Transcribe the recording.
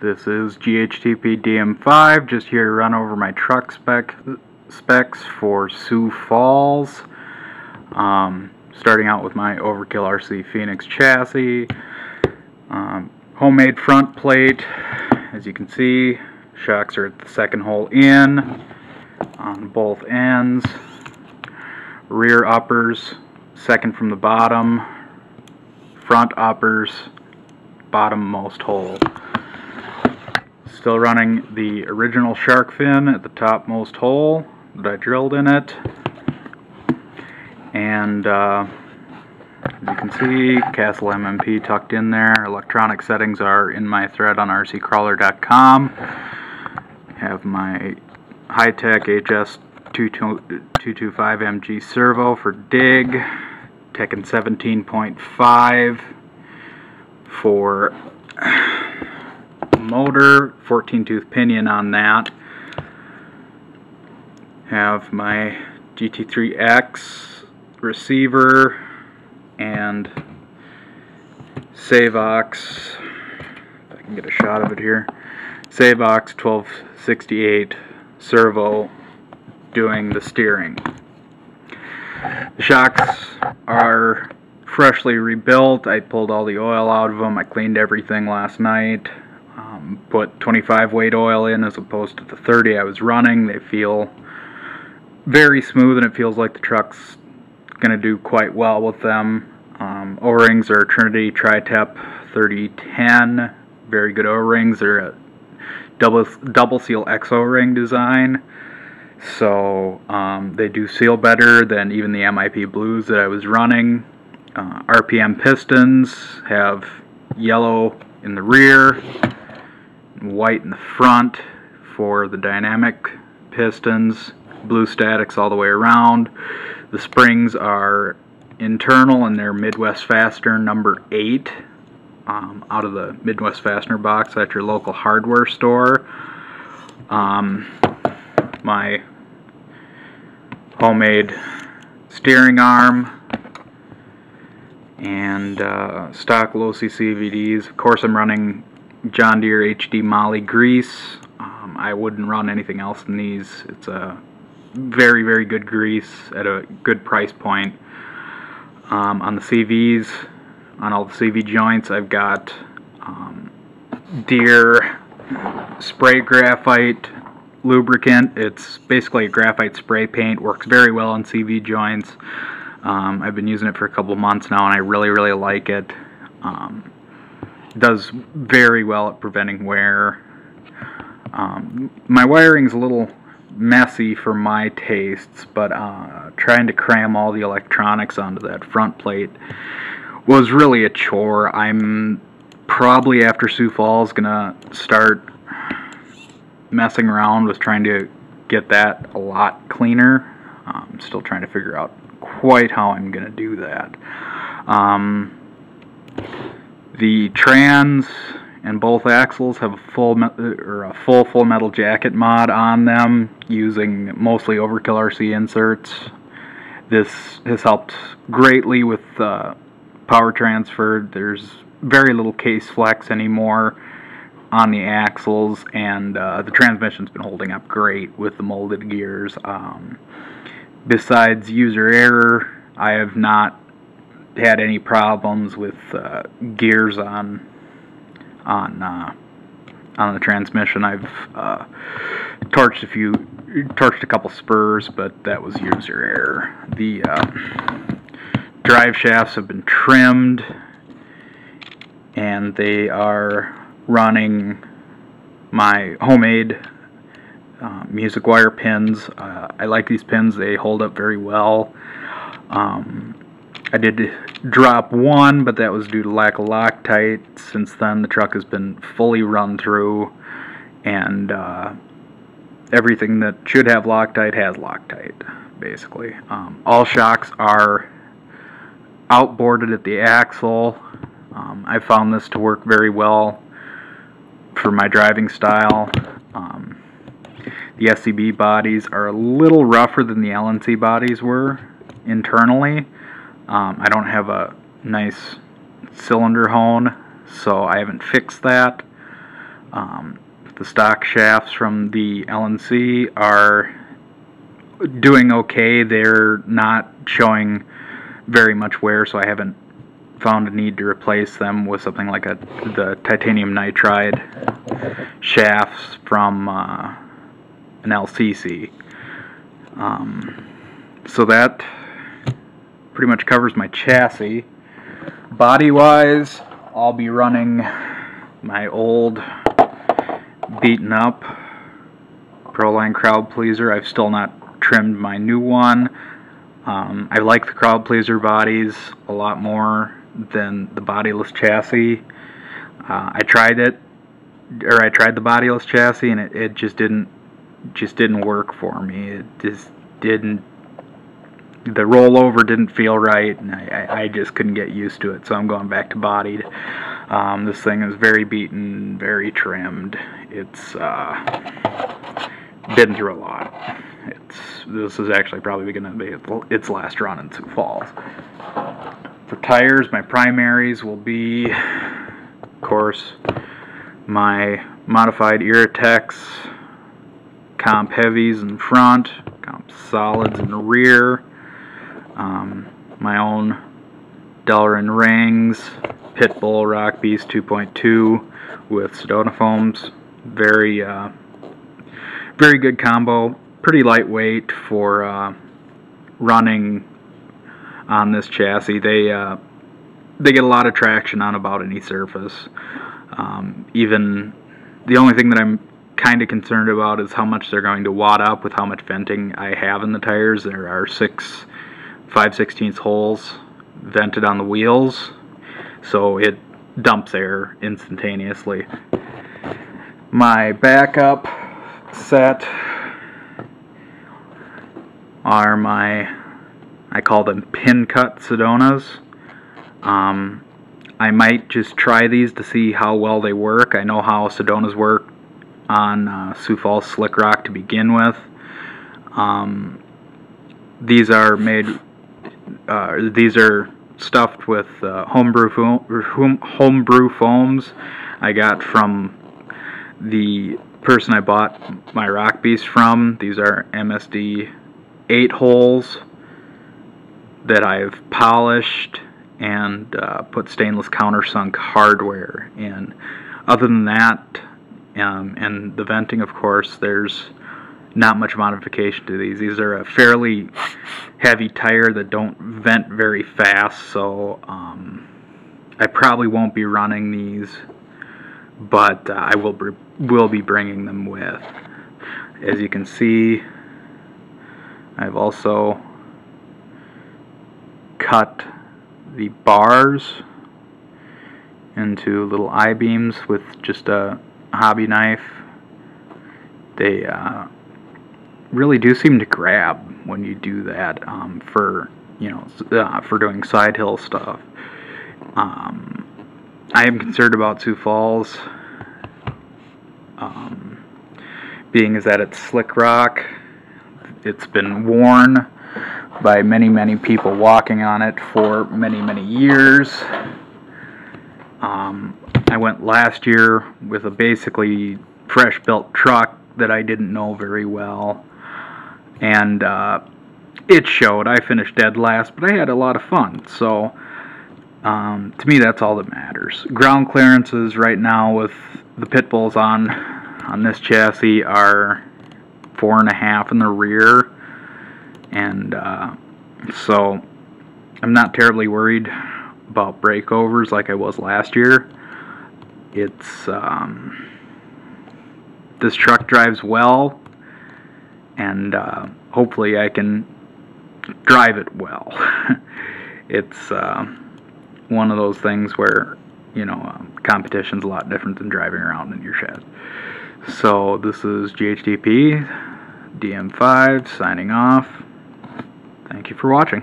This is GHTP DM5, just here to run over my truck specs for Sioux Falls. Starting out with my Overkill RC Phoenix chassis. Homemade front plate, as you can see. Shocks are at the second hole in on both ends. Rear uppers, second from the bottom. Front uppers, bottommost hole. Still running the original shark fin at the topmost hole that I drilled in it. And as you can see, Castle MMP tucked in there. Electronic settings are in my thread on rccrawler.com. Have my high-tech HS225MG servo for dig. Tekken 17.5 for motor, 14-tooth pinion on that. Have my GT3X receiver and Savox, if I can get a shot of it here, Savox 1268 servo doing the steering. The shocks are freshly rebuilt. I pulled all the oil out of them. I cleaned everything last night. Put 25 weight oil in as opposed to the 30 I was running. They feel very smooth, and it feels like the truck's going to do quite well with them. O-rings are Trinity Tri-Tep 3010. Very good O-rings. They're a double seal X O-ring design. So they do seal better than even the MIP Blues that I was running. RPM pistons have yellow in the rear, white in the front for the dynamic pistons, blue statics all the way around. The springs are internal, and they're Midwest Fastener number 8 out of the Midwest Fastener box at your local hardware store. My homemade steering arm and stock low CC VDs. Of course, I'm running John Deere HD Moly grease. I wouldn't run anything else in these. It's a very, very good grease at a good price point. On the CVs, on all the CV joints, I've got Deere spray graphite lubricant. It's basically a graphite spray paint. Works very well on CV joints. I've been using it for a couple months now, and I really, really like it. Does very well at preventing wear. My wiring's a little messy for my tastes, but trying to cram all the electronics onto that front plate was really a chore. I'm probably, after Sioux Falls, gonna start messing around with trying to get that a lot cleaner. I'm still trying to figure out quite how I'm gonna do that. The trans and both axles have a full metal jacket mod on them, using mostly Overkill RC inserts. This has helped greatly with power transfer. There's very little case flex anymore on the axles, and the transmission's been holding up great with the molded gears. Besides user error, I have not had any problems with gears on the transmission. I've torched a couple spurs, but that was user error. The drive shafts have been trimmed, and they are running my homemade music wire pins. I like these pins. They hold up very well. I did drop one, but that was due to lack of Loctite. Since then, the truck has been fully run through, and everything that should have Loctite has Loctite, basically. All shocks are outboarded at the axle. I found this to work very well for my driving style. The SCB bodies are a little rougher than the LNC bodies were internally. I don't have a nice cylinder hone, so I haven't fixed that. The stock shafts from the NSCA are doing okay. They're not showing very much wear, so I haven't found a need to replace them with something like the titanium nitride shafts from an NSCA. So that pretty much covers my chassis. Body-wise, I'll be running my old beaten up Proline Crowd Pleaser. I've still not trimmed my new one. I like the Crowd Pleaser bodies a lot more than the bodiless chassis. I tried the bodiless chassis, and it just didn't work for me. It just didn't. The rollover didn't feel right, and I just couldn't get used to it. So I'm going back to bodied. This thing is very beaten, very trimmed. It's been through a lot. This is actually probably going to be its last run in Sioux Falls. For tires, my primaries will be, of course, my modified Irritex Comp Heavies in front, Comp Solids in the rear, my own Delrin Rings, Pitbull Rock Beast 2.2 with Sedona foams. Very good combo. Pretty lightweight for running on this chassis. They get a lot of traction on about any surface. Even the only thing that I'm kind of concerned about is how much they're going to wad up with how much venting I have in the tires. There are 6 5/16 holes vented on the wheels, so it dumps air instantaneously. My backup set are I call them pin cut Sedonas. I might just try these to see how well they work. I know how Sedonas work on Sioux Falls Slick Rock to begin with. These are stuffed with homebrew foams I got from the person I bought my Rock Beast from. These are MSD 8 holes that I've polished and put stainless countersunk hardware in. Other than that, and the venting, of course, there's not much modification to these. These are a fairly heavy tire that don't vent very fast, so I probably won't be running these, but I will be bringing them with. As you can see, I've also cut the bars into little I-beams with just a hobby knife. They really do seem to grab when you do that for doing side hill stuff. I am concerned about Sioux Falls, being as that it's slick rock. It's been worn by many people walking on it for many years. I went last year with a basically fresh built truck that I didn't know very well, and it showed. I finished dead last, but I had a lot of fun, so to me that's all that matters. Ground clearances right now with the pit bulls on this chassis are 4.5 in the rear, and so I'm not terribly worried about breakovers like I was last year. It's this truck drives well, and hopefully I can drive it well. It's one of those things where, competition's a lot different than driving around in your shed. So this is GHTP DM5 signing off. Thank you for watching.